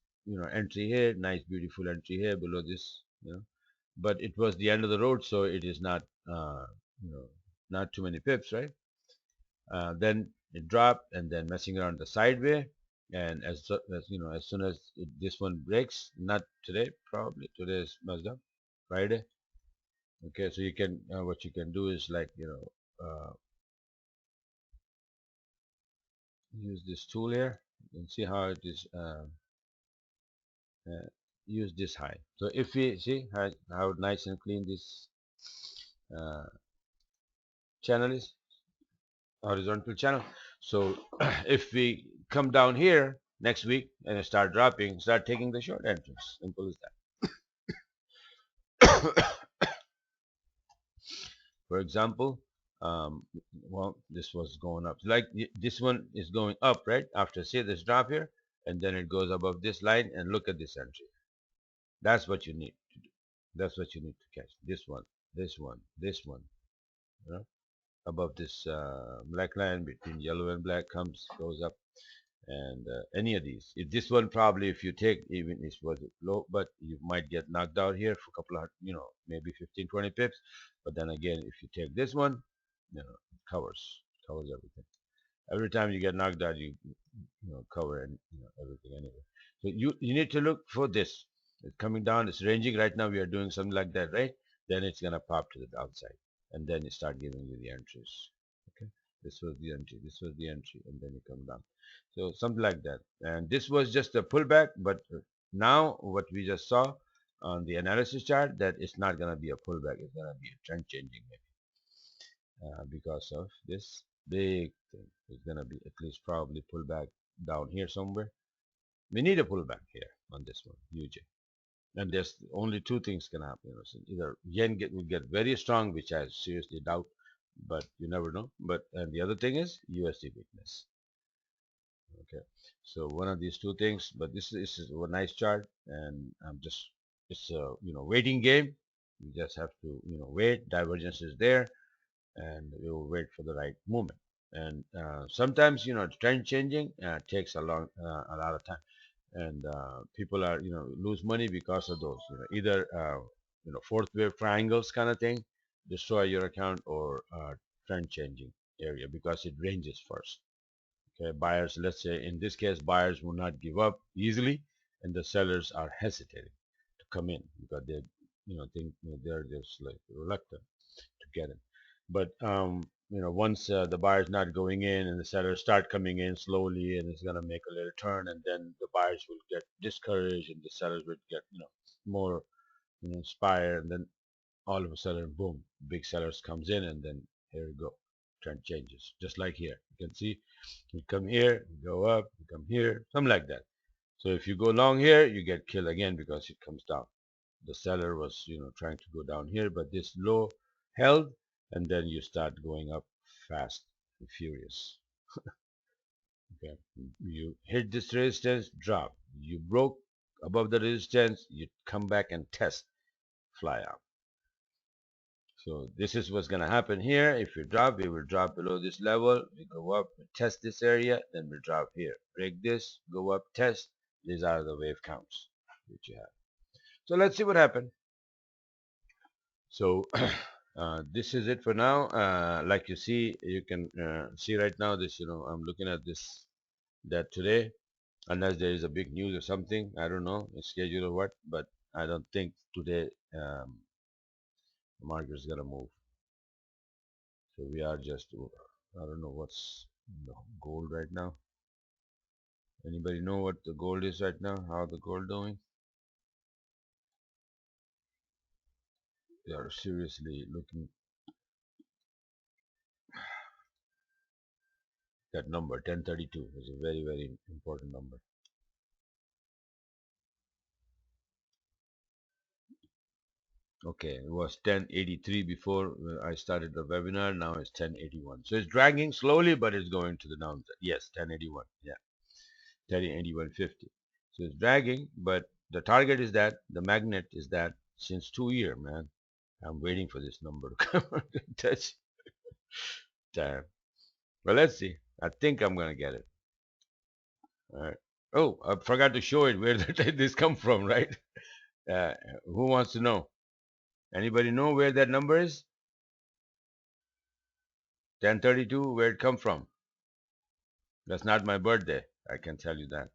entry here, nice beautiful entry here below this. But it was the end of the road, so it is not you know not too many pips, right? Then it dropped, and then messing around the sideway, and as soon as this one breaks, not today, probably today is messed up, Friday. Okay, so you can what you can do is like use this tool here and see how it is uh, use this high. So if we see how nice and clean this uh, channel is, horizontal channel. So if we come down here next week and start dropping, start taking the short entrance. Simple as that. For example, well, this was going up. Like this one is going up, right? After say this drop here, and then it goes above this line, and look at this entry. That's what you need to do. That's what you need to catch. This one, this one, this one. You know, above this black line between yellow and black goes up, and any of these. If this one probably, if you take even it was low, but you might get knocked out here for a couple of maybe 15, 20 pips. But then again, if you take this one, it covers everything. Every time you get knocked out, you cover and everything anyway. So you need to look for this. It's coming down. It's ranging right now. We are doing something like that, right? Then it's gonna pop to the downside, and then it start giving you the entries. Okay, this was the entry. This was the entry, and then you come down. So something like that. And this was just a pullback, but now what we just saw on the analysis chart, that it's not gonna be a pullback. It's gonna be a trend changing maybe because of this big thing. It's gonna be at least probably pull back down here somewhere. We need a pullback here on this one, UJ. And there's only two things can happen. So either yen will get very strong, which I seriously doubt, but you never know. But and the other thing is USD weakness. Okay, so one of these two things, but this is a nice chart, and I'm just it's a waiting game. You just have to wait. Divergence is there, and we will wait for the right moment. And sometimes trend changing takes a lot of time, and people are lose money because of those. Either fourth wave triangles kind of thing destroy your account, or trend changing area because it ranges first. Okay, buyers, let's say in this case, buyers will not give up easily, and the sellers are hesitating to come in because they think they're just like reluctant to get in. But once the buyer's not going in and the sellers start coming in slowly, and it's gonna make a little turn, and then the buyers will get discouraged, and the sellers will get more inspired, and then all of a sudden, boom, big sellers comes in, and then here we go, trend changes. Just like here, you can see we come here, we go up, we come here, something like that. So if you go long here, you get killed again because it comes down. The seller was trying to go down here, but this low held, and then you start going up fast and furious. Okay, you hit this resistance, drop. You broke above the resistance, you come back and test, fly out. So this is what's going to happen here. If we drop, we will drop below this level. We go up, we test this area, then we drop here. Break this, go up, test. These are the wave counts which you have. So let's see what happened. So this is it for now. Like you see, you can see right now this, I'm looking at this, that today, unless there is a big news or something, I don't know, a schedule or what, but I don't think today the market is going to move. So we are just, I don't know what's the gold right now. Anybody know what the gold is right now? How the gold doing? They are seriously looking that number. 1032 is a very, very important number. Okay, it was 1083 before I started the webinar. Now it's 1081. So it's dragging slowly, but it's going to the downside. Yes, 1081. Yeah, 1081.50. So it's dragging, but the target is that, the magnet is that since 2 years, man. I'm waiting for this number to come to touch. Damn. Well, let's see. I think I'm gonna get it. All right. Oh, I forgot to show it where this come from, right? Uh, who wants to know? Anybody know where that number is? 1032, where it come from? That's not my birthday. I can tell you that.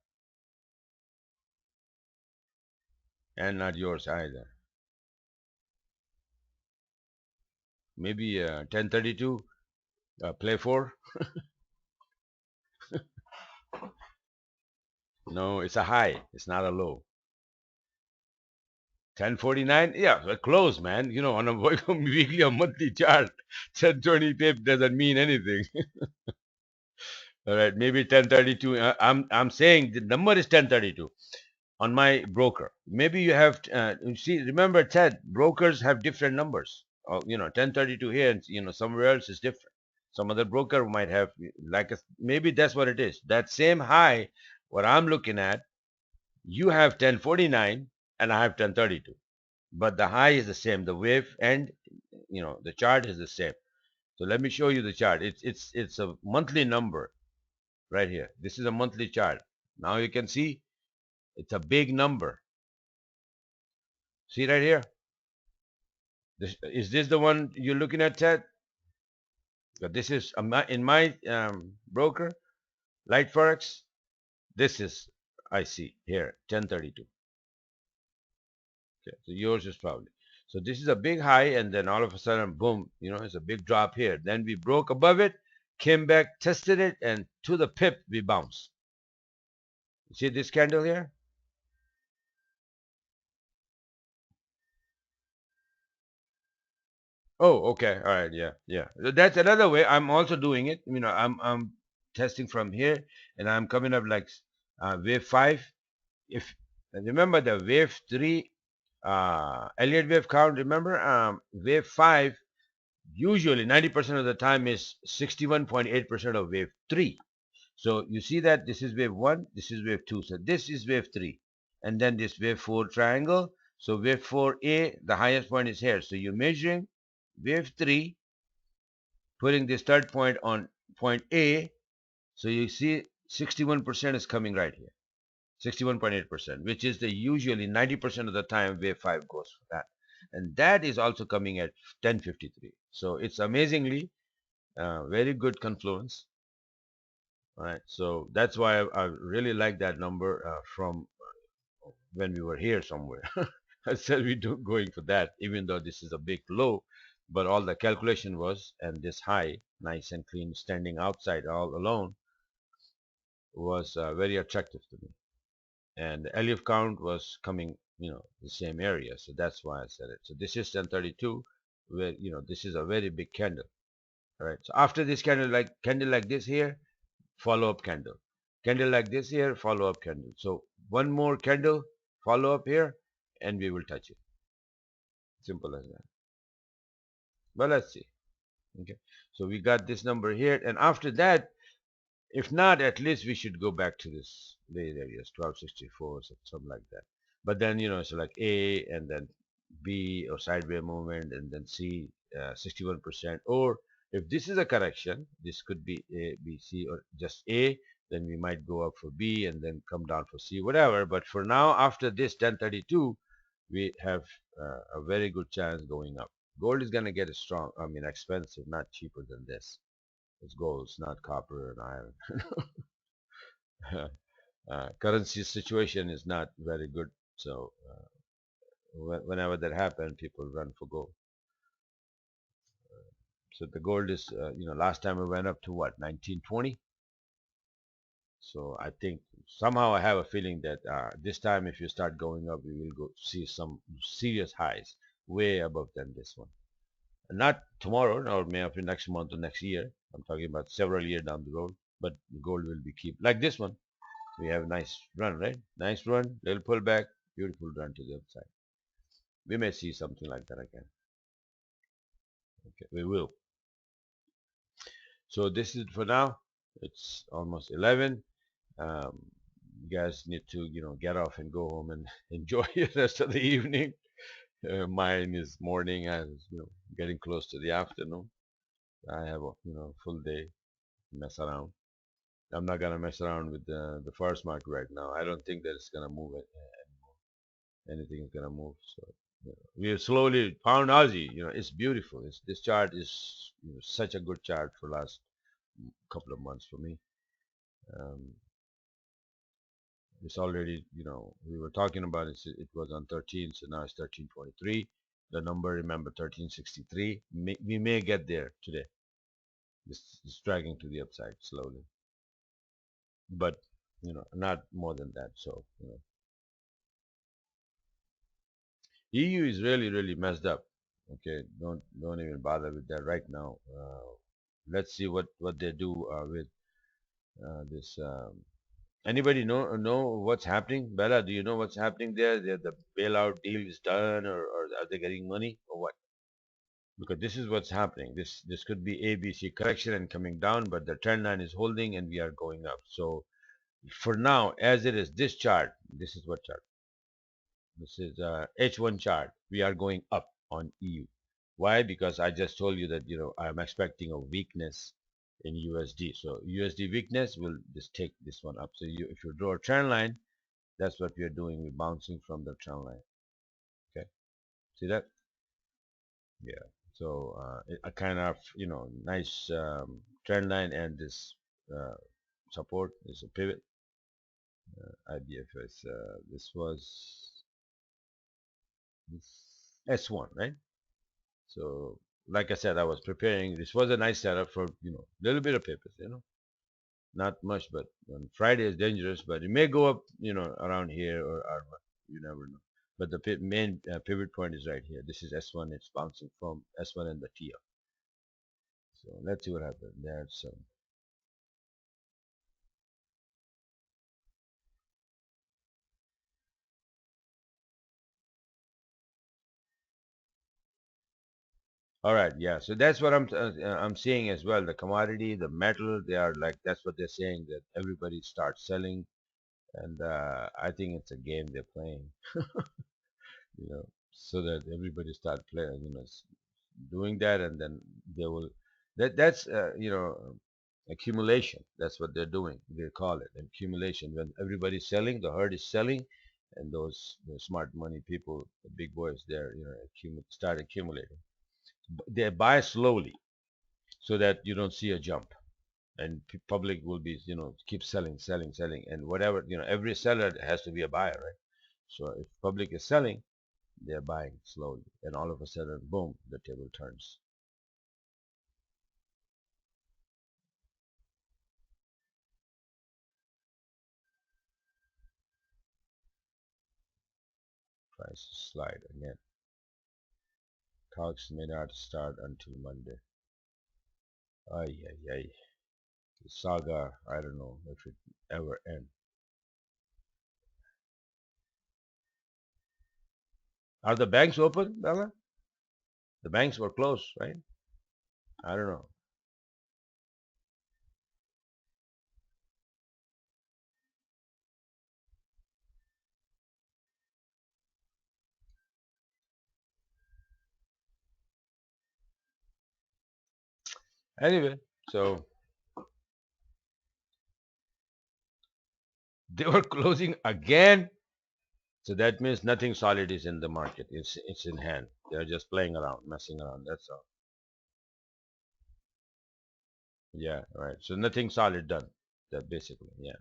And not yours either. Maybe 1032, play 4? No, it's a high. It's not a low. 1049? Yeah, we're close, man. On a weekly or monthly chart, 1020 pip doesn't mean anything. All right, maybe 1032. I'm saying the number is 1032 on my broker. Maybe you have you see. Remember, Ted, brokers have different numbers. 1032 here, and somewhere else is different. Some other broker might have like maybe that's what it is. That same high, what I'm looking at, you have 1049 and I have 1032, but the high is the same. The wave and the chart is the same. So let me show you the chart. It's a monthly number right here. This is a monthly chart. Now you can see it's a big number. See right here? Is this the one you're looking at, Ted? This is in my broker, Light Forex. This is, I see here, 1032. Okay, so yours is probably. So this is a big high, and then all of a sudden, boom, it's a big drop here. Then we broke above it, came back, tested it, and to the pip, we bounced. See this candle here? Oh, okay. All right. Yeah. Yeah. That's another way. I'm also doing it. I'm testing from here, and I'm coming up like wave 5. If remember the wave 3, Elliott wave count. Remember, wave 5 usually 90% of the time is 61.8% of wave 3. So you see that this is wave 1, this is wave 2. So this is wave 3. And then this wave 4 triangle. So wave 4A, the highest point is here. So you're measuring wave 3, putting this third point on point A. So you see 61% is coming right here. 61.8%, which is the usually 90% of the time wave 5 goes for that. And that is also coming at 10:53. So it's amazingly very good confluence. All right. So that's why I really like that number from when we were here somewhere. I said we do going for that, even though this is a big low, but all the calculation was, and this high, nice and clean, standing outside all alone, was very attractive to me. And the Elif count was coming, the same area. So that's why I said it. So this is 1032, where, this is a very big candle. All right. So after this candle like this here, follow up candle. Candle like this here, follow up candle. So one more candle, follow up here, and we will touch it. Simple as that. But let's see. Okay. So we got this number here, and after that, if not, at least we should go back to this base areas, 1264, something like that. But then, it's like A and then B or sideways movement and then C, 61%. Or if this is a correction, this could be A, B, C, or just A, then we might go up for B and then come down for C, whatever. But for now, after this 1032, we have a very good chance going up. Gold is going to get expensive, not cheaper than this. It's gold, it's not copper and iron. Currency situation is not very good. So whenever that happens, people run for gold. So the gold is, last time it went up to what, 1920? So I think somehow I have a feeling that this time if you start going up, we will go see some serious highs way above than this one. And not tomorrow or maybe next month or next year. I'm talking about several years down the road. But gold will be keep like this one. We have a nice run, right? Nice run, little pullback, beautiful run to the upside. We may see something like that again. Okay, we will. So this is for now. It's almost 11. Um, you guys need to, get off and go home and enjoy the rest of the evening. Mine is morning as, getting close to the afternoon. I have a, full day to mess around. I'm not gonna mess around with the first market right now. I don't think that it's gonna move it. Anything is gonna move. So we have slowly found Aussie. It's beautiful. This chart is such a good chart for last couple of months for me. Um, it's already, we were talking about it. It was on 13, so now it's 1323. The number, remember, 1363. We may get there today. This is dragging to the upside slowly, but not more than that. So EU is really, really messed up. Okay, don't even bother with that right now. Let's see what they do with this. Anybody know what's happening? Bella, do you know what's happening there? The bailout deal is done, or are they getting money, or what? Because this is what's happening. This could be ABC correction and coming down, but the trend line is holding and we are going up. So for now, as it is, this chart, this is what chart? This is H1 chart. We are going up on EU. Why? Because I just told you that I'm expecting a weakness in USD. So USD weakness will just take this one up. So if you draw a trend line, that's what we are doing. We're bouncing from the trend line. Okay, see that? Yeah. So a kind of nice trend line and this support is a pivot. IBFS. This was this S1, right? So, like I said, I was preparing. This was a nice setup for a little bit of papers, not much. But on Friday is dangerous, but it may go up, around here or you never know. But the main pivot point is right here. This is S1. It's bouncing from S1 and the TL. So let's see what happens. That's All right, yeah. So that's what I'm seeing as well. The commodity, the metal, they are like that's what they're saying that everybody starts selling, and I think it's a game they're playing, you know, so that everybody start playing, doing that, and then they will. That's accumulation. That's what they're doing. They call it accumulation. When everybody's selling, the herd is selling, and those the smart money people, the big boys, they're start accumulating. They buy slowly so that you don't see a jump, and public will be keep selling, selling, selling, and whatever every seller has to be a buyer, right? So if public is selling, they're buying slowly, and all of a sudden, boom, the table turns. Prices slide again. Talks may not start until Monday. Ay, ay, ay. The saga, I don't know if it ever end. Are the banks open, Bella? The banks were closed, right? I don't know. Anyway, so they were closing again. So that means nothing solid is in the market. It's in hand. They're just playing around, messing around. That's all. Yeah, right. So nothing solid done. That basically, yeah.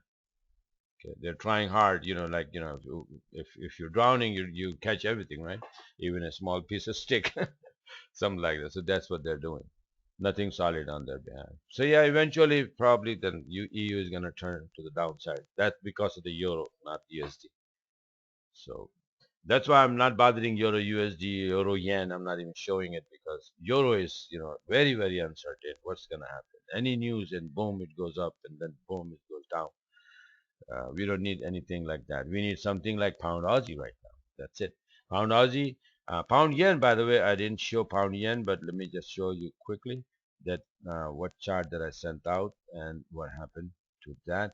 Okay. They're trying hard. Like if you're drowning, you catch everything, right? Even a small piece of stick, something like that. So that's what they're doing. Nothing solid on their behalf. So yeah, eventually, probably then EU is gonna turn to the downside. That's because of the euro, not USD. So that's why I'm not bothering euro USD, euro yen. I'm not even showing it because euro is, very, very uncertain. What's going to happen? Any news and boom, it goes up and then boom, it goes down. We don't need anything like that. We need something like pound Aussie right now. That's it. Pound Aussie, pound yen, by the way, I didn't show pound yen, but let me just show you quickly that what chart that I sent out and what happened to that.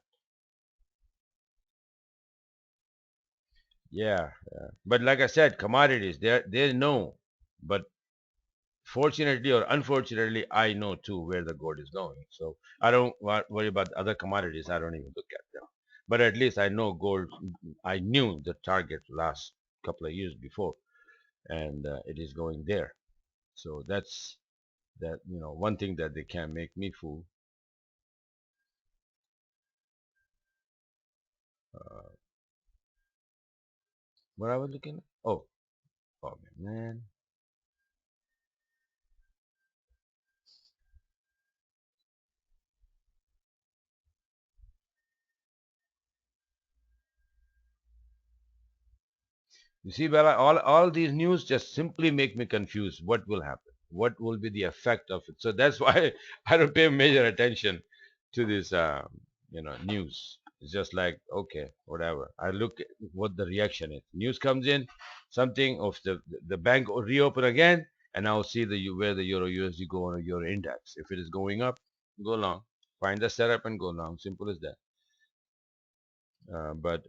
Yeah, yeah. But like I said, commodities, they know. But fortunately or unfortunately, I know too where the gold is going. So I don't worry about other commodities. I don't even look at them. But at least I know gold. I knew the target last couple of years before, and it is going there. So that's that. One thing that they can't make me fool. Uh, what I was looking at? Oh man. You see, Bella, all these news just simply make me confused. What will happen? What will be the effect of it? So that's why I don't pay major attention to this, news. It's just like, okay, whatever. I look at what the reaction is. News comes in, something of the bank reopen again, and I'll see where the euro USD go on a euro index. If it is going up, go long. Find the setup and go long. Simple as that. But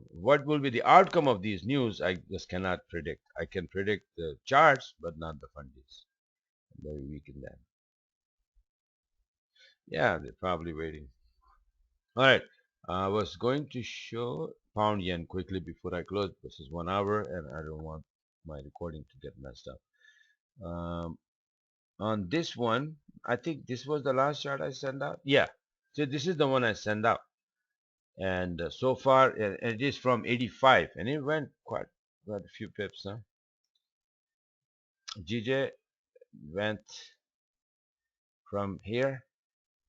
what will be the outcome of these news, I just cannot predict. I can predict the charts, but not the fundies. I'm very weak in that. Yeah, they're probably waiting. All right. I was going to show pound yen quickly before I close. This is 1 hour, and I don't want my recording to get messed up. Um, on this one, I think this was the last chart I sent out. Yeah. So this is the one I sent out. And so far, it is from 85, and it went quite a few pips, huh? GJ went from here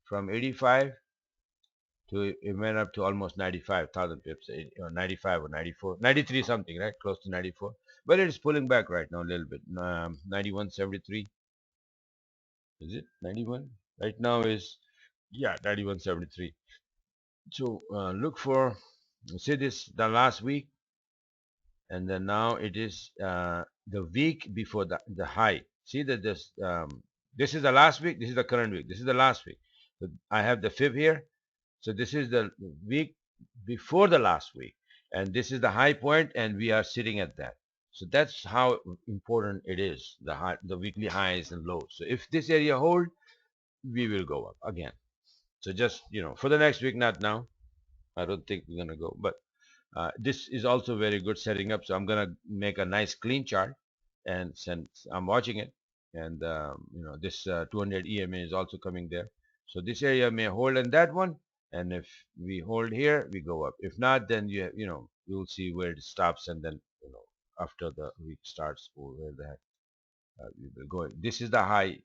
from 85 to it went up to almost 95,000 pips, 95 or 94, 93 something, right? Close to 94. But it is pulling back right now a little bit. 91.73. Is it 91? Right now is, yeah, 91.73. So look for, see this the last week, and then now it is the week before the high. See that this is the last week, this is the current week, this is the last week. So I have the fib here. So this is the week before the last week, and this is the high point, and we are sitting at that. So that's how important it is, the weekly highs and lows. So if this area hold, we will go up again. So just, for the next week, not now. I don't think we're gonna go, but this is also very good setting up. So I'm gonna make a nice clean chart, and since I'm watching it, and this 200 EMA is also coming there. So this area may hold in that one, and if we hold here, we go up. If not, then you'll see where it stops, and then after the week starts, or where the heck we will go. This is the high.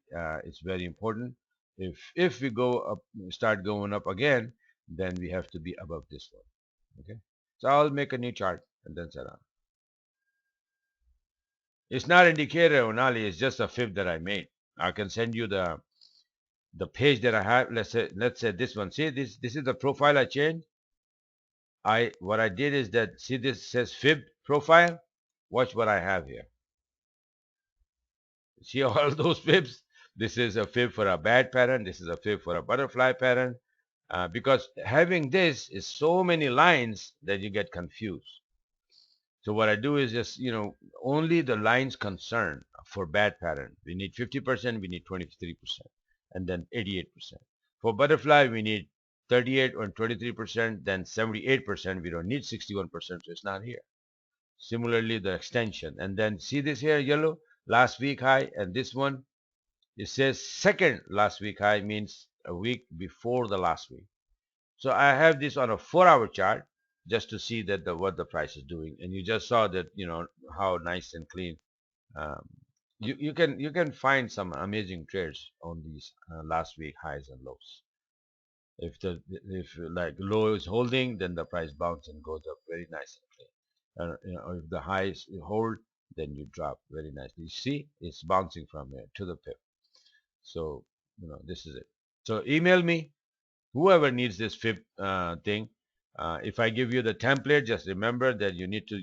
It's very important. If we go up, start going up again, then we have to be above this one. Okay, so I'll make a new chart and then set up. It's not indicator only, it's just a fib that I made. I can send you the page that I have. Let's say this one. See, this is the profile I changed. What I did is that, see, this says fib profile. Watch what I have here. See all those fibs? This is a fib for a bad pattern. This is a fib for a butterfly pattern. Because having this is so many lines that you get confused. So what I do is just, only the lines concerned for bad pattern. We need 50%, we need 23%, and then 88%. For butterfly, we need 38 or 23%, then 78%. We don't need 61%, so it's not here. Similarly, the extension. And then see this here, yellow, last week high, and this one, it says second last week high, means a week before the last week. So I have this on a 4-hour chart just to see that what the price is doing, and you just saw that how nice and clean. Um, you can find some amazing trades on these last week highs and lows. If like low is holding, then the price bounce and goes up very nice and clean. If the highs hold, then you drop very nicely. You see, it's bouncing from here to the pip. So this is it. So email me, whoever needs this fib thing. If I give you the template, just remember that you need to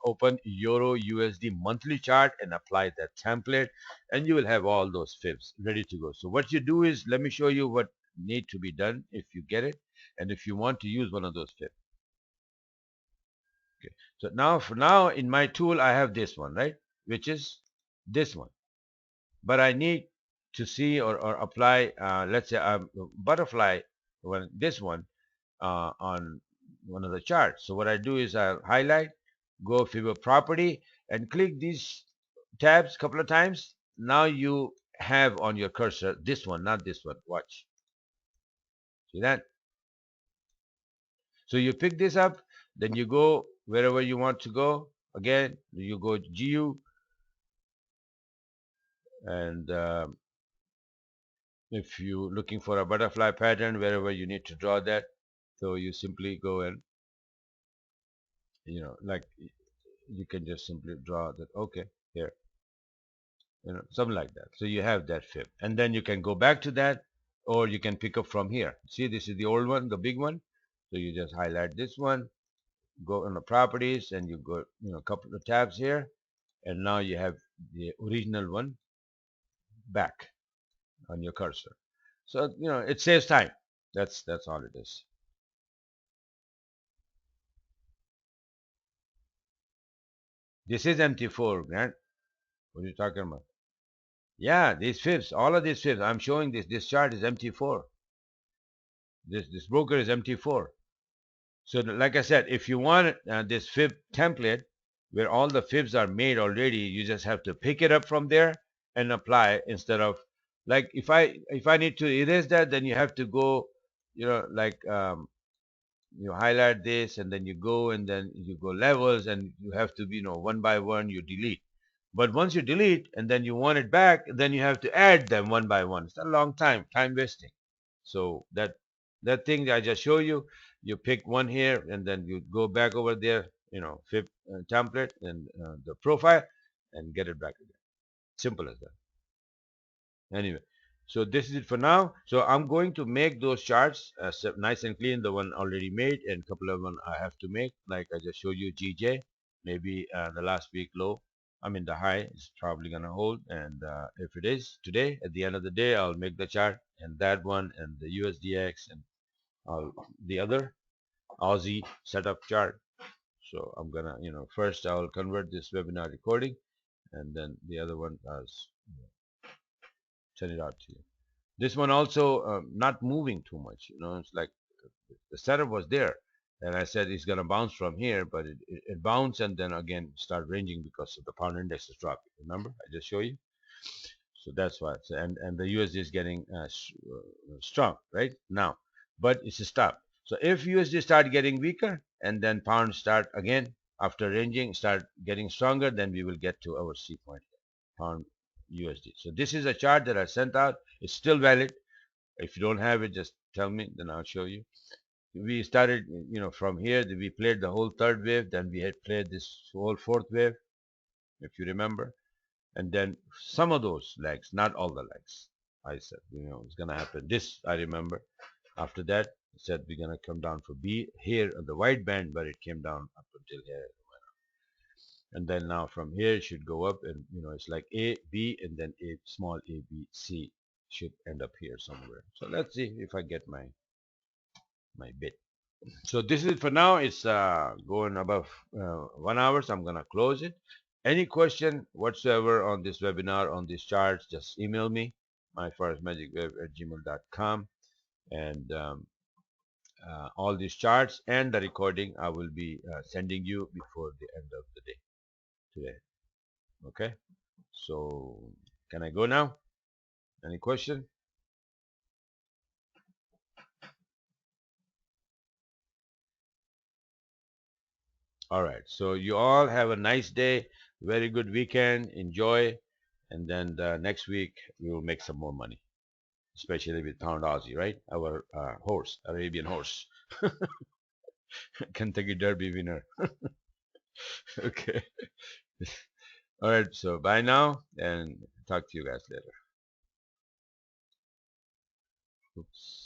open Euro USD monthly chart and apply that template, and you will have all those fibs ready to go. So what you do is, let me show you what need to be done if you get it, and if you want to use one of those fibs. Okay. So now in my tool I have this one, right, which is this one, but I need to see or apply, let's say butterfly, this one, on one of the charts. So what I do is I highlight, go Fibo property, and click these tabs a couple of times. Now you have on your cursor this one, not this one. Watch. See that? So you pick this up, then you go wherever you want to go. Again, you go GU, and if you're looking for a butterfly pattern, wherever you need to draw that, so you simply go and like you can just simply draw that. Okay, here, something like that. So you have that fib, and then you can go back to that, or you can pick up from here. See, this is the old one, the big one. So you just highlight this one, go on the properties, and you go, a couple of tabs here, and now you have the original one back on your cursor. So it saves time. That's all it is. This is MT4, Grant. What are you talking about? Yeah, these fibs, all of these fibs. I'm showing this chart is MT4. This broker is MT4. So like I said, if you want this fib template where all the fibs are made already, you just have to pick it up from there and apply, instead of, like, if I need to erase that, then you have to go, like, you highlight this, and then you go, and then you go levels, and you have to be, one by one you delete. But once you delete and then you want it back, then you have to add them one by one. It's a long time wasting. So that thing that I just show you, you pick one here, and then you go back over there, flip template and the profile, and get it back again. Simple as that. Anyway, so this is it for now. So I'm going to make those charts nice and clean, the one already made, and a couple of them I have to make, like I just showed you GJ, maybe the last week low, I mean, the high is probably going to hold. And if it is today, at the end of the day, I'll make the chart and that one and the USDX and the other Aussie setup chart. So I'm gonna, first I'll convert this webinar recording, and then the other one I'll send it out to you. This one also not moving too much. It's like the setup was there, and I said it's gonna bounce from here, but it bounced and then again start ranging because of the pound index is dropping. Remember, I just show you. So that's why. So, and the USD is getting strong right now, but it's a stop. So if USD start getting weaker and then pound start again after ranging start getting stronger, then we will get to our C point, pound USD. So this is a chart that I sent out. It's still valid. If you don't have it, just tell me, then I'll show you. We started, from here. We played the whole third wave. Then we had played this whole fourth wave, if you remember. And then some of those legs, not all the legs. I said, it's gonna happen. This I remember. After that, I said we're gonna come down for B here on the white band, but it came down up until here. And then now from here it should go up, and it's like A, B, and then A, small A, B, C should end up here somewhere. So let's see if I get my bit. So this is for now. It's going above 1 hour, so I'm gonna close it. Any question whatsoever on this webinar, on these charts, just email me, myforestmagicweb@gmail.com, and all these charts and the recording I will be sending you before the end of the day today. Okay, so can I go now? Any question? All right, so you all have a nice day, very good weekend, enjoy, and then next week we will make some more money, especially with pound Aussie, right? Our horse, Arabian horse, Kentucky Derby winner. Okay. All right. So bye now, and talk to you guys later. Oops.